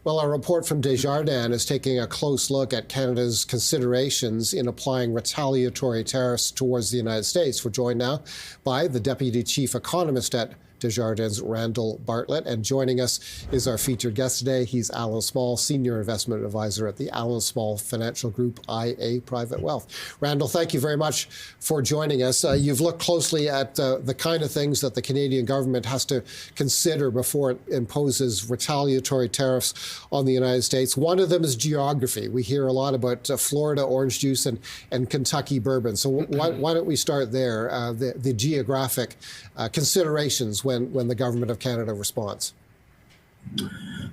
Well, a report from Desjardins is taking a close look at Canada's considerations in applying retaliatory tariffs towards the United States. We're joined now by the Deputy Chief Economist at Desjardins, Randall Bartlett. And joining us is our featured guest today. He's Alan Small, Senior Investment Advisor at the Alan Small Financial Group, IA Private Wealth. Randall, thank you very much for joining us. You've looked closely at the kind of things that the Canadian government has to consider before it imposes retaliatory tariffs on the United States. One of them is geography. We hear a lot about Florida orange juice and Kentucky bourbon. So why don't we start there, the geographic considerations when the government of Canada responds?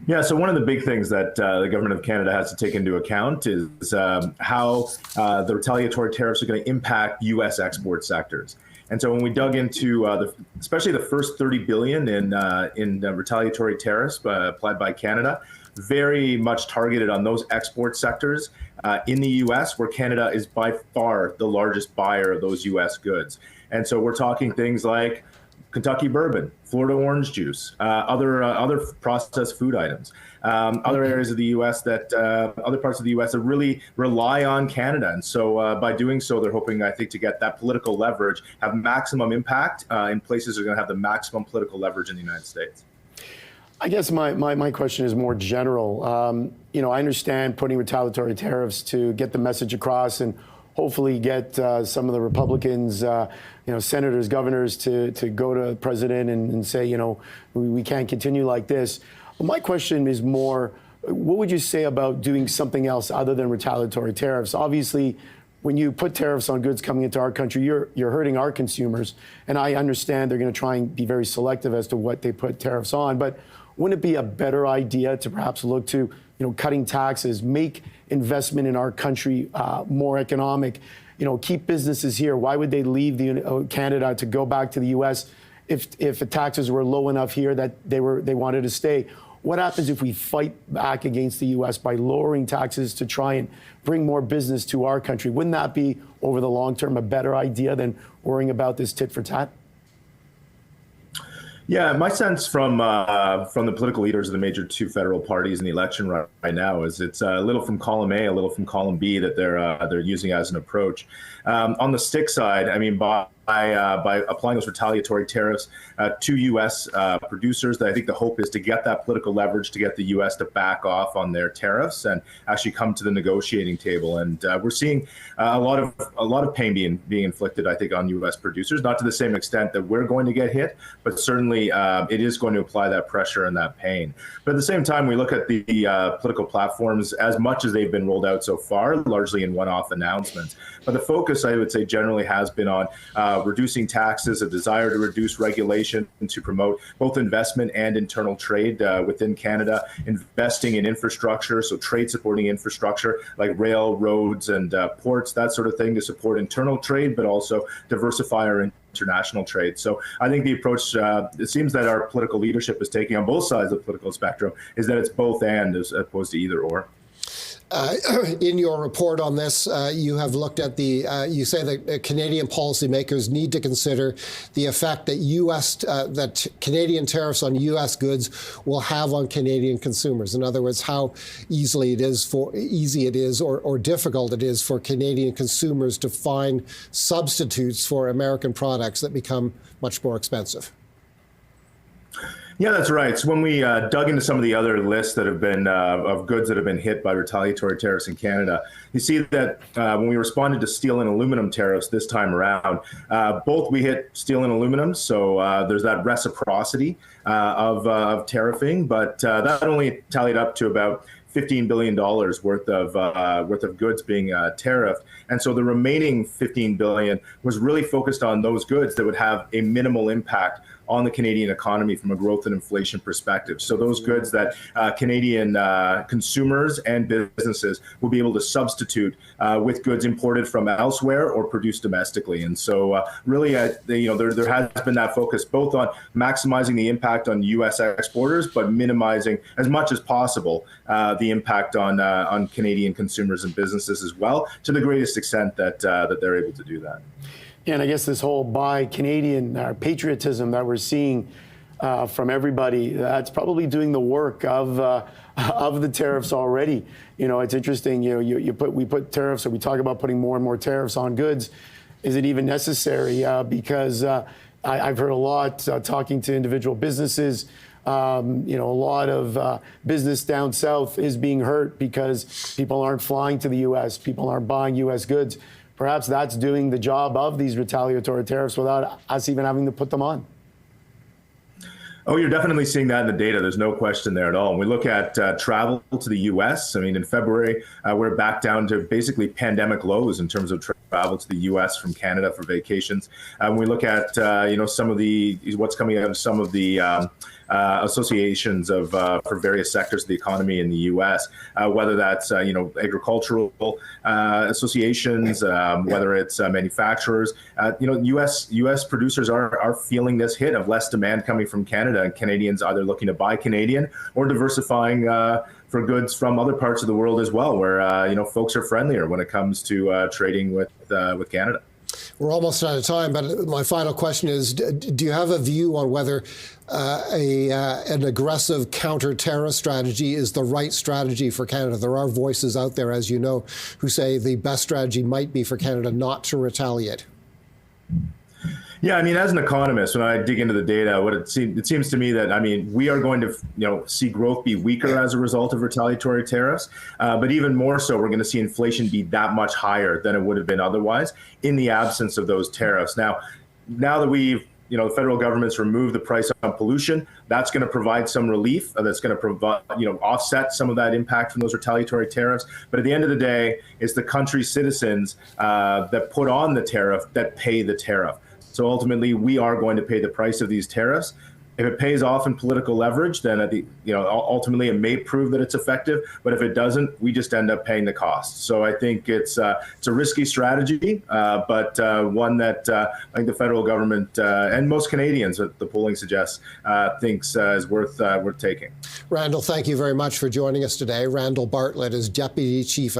Yeah, so one of the big things that the government of Canada has to take into account is how the retaliatory tariffs are going to impact U.S. export sectors. And so when we dug into especially the first $30 billion in retaliatory tariffs applied by Canada, very much targeted on those export sectors in the U.S., where Canada is by far the largest buyer of those U.S. goods. And so we're talking things like Kentucky bourbon, Florida orange juice, other processed food items, other areas of the U.S. other parts of the U.S. that really rely on Canada. And so by doing so, they're hoping, I think, to get that political leverage, have maximum impact in places that are going to have the maximum political leverage in the United States. I guess my question is more general. I understand putting retaliatory tariffs to get the message across and hopefully get some of the Republicans, senators, governors to go to the president and say, we can't continue like this. Well, my question is more, what would you say about doing something else other than retaliatory tariffs? Obviously, when you put tariffs on goods coming into our country, you're hurting our consumers. And I understand they're going to try and be very selective as to what they put tariffs on. But wouldn't it be a better idea to perhaps look to cutting taxes, make investment in our country more economic, keep businesses here? Why would they leave Canada to go back to the U.S. if the taxes were low enough here that they wanted to stay? What happens if we fight back against the U.S. by lowering taxes to try and bring more business to our country? Wouldn't that be, over the long term, a better idea than worrying about this tit for tat? Yeah, my sense from the political leaders of the major two federal parties in the election right now is it's a little from column A, a little from column B that they're using as an approach. On the stick side, I mean, by applying those retaliatory tariffs to U.S. producers, I think the hope is to get that political leverage to get the U.S. to back off on their tariffs and actually come to the negotiating table. And we're seeing a lot of pain being inflicted, I think, on U.S. producers, not to the same extent that we're going to get hit, but certainly it is going to apply that pressure and that pain. But at the same time, we look at the political platforms as much as they've been rolled out so far, largely in one-off announcements. But the focus, I would say, generally has been on reducing taxes, a desire to reduce regulation and to promote both investment and internal trade within Canada, investing in infrastructure, so trade supporting infrastructure like rail, roads, and ports, that sort of thing to support internal trade, but also diversify our international trade. So I think the approach, it seems that our political leadership is taking on both sides of the political spectrum, is that it's both and as opposed to either or. In your report on this, you have looked at you say that Canadian policymakers need to consider the effect that that Canadian tariffs on U.S. goods will have on Canadian consumers. In other words, how easy it is or difficult it is for Canadian consumers to find substitutes for American products that become much more expensive. Yeah, that's right. So when we dug into some of the other lists that have been of goods that have been hit by retaliatory tariffs in Canada, you see that when we responded to steel and aluminum tariffs this time around, both we hit steel and aluminum. So there's that reciprocity of tariffing, but that only tallied up to about $15 billion worth of goods being tariffed. And so the remaining $15 billion was really focused on those goods that would have a minimal impact on the Canadian economy from a growth and inflation perspective. So those goods that Canadian consumers and businesses will be able to substitute with goods imported from elsewhere or produced domestically. And so really, there has been that focus both on maximizing the impact on U.S. exporters, but minimizing as much as possible the impact on Canadian consumers and businesses as well, to the greatest extent that they're able to do that. Yeah, and I guess this whole buy Canadian patriotism that we're seeing from everybody that's probably doing the work of the tariffs already. You know, it's interesting. We put tariffs, or we talk about putting more and more tariffs on goods. Is it even necessary? Because I've heard a lot talking to individual businesses. A lot of business down south is being hurt because people aren't flying to the U.S. People aren't buying U.S. goods. Perhaps that's doing the job of these retaliatory tariffs without us even having to put them on. Oh, you're definitely seeing that in the data. There's no question there at all. When we look at travel to the U.S., I mean, in February, we're back down to basically pandemic lows in terms of travel to the U.S. from Canada for vacations. When we look at, some of what's coming out of some of the associations for various sectors of the economy in the U.S., whether that's agricultural associations, whether it's manufacturers, U.S. producers are feeling this hit of less demand coming from Canada, and Canadians either looking to buy Canadian or diversifying for goods from other parts of the world as well, where folks are friendlier when it comes to trading with Canada. We're almost out of time, but my final question is, do you have a view on whether an aggressive counter-terrorist strategy is the right strategy for Canada? There are voices out there, as you know, who say the best strategy might be for Canada not to retaliate. Yeah, I mean, as an economist, when I dig into the data, it seems to me that, I mean, we are going to see growth be weaker as a result of retaliatory tariffs, but even more so, we're going to see inflation be that much higher than it would have been otherwise in the absence of those tariffs. Now that we've the federal government's removed the price on pollution, that's going to provide some relief. That's going to provide, offset some of that impact from those retaliatory tariffs. But at the end of the day, it's the country's citizens that put on the tariff that pay the tariff. So ultimately, we are going to pay the price of these tariffs. If it pays off in political leverage, then ultimately it may prove that it's effective. But if it doesn't, we just end up paying the cost. So I think it's a risky strategy, but one that I think the federal government and most Canadians, the polling suggests, thinks is worth taking. Randall, thank you very much for joining us today. Randall Bartlett is Deputy Chief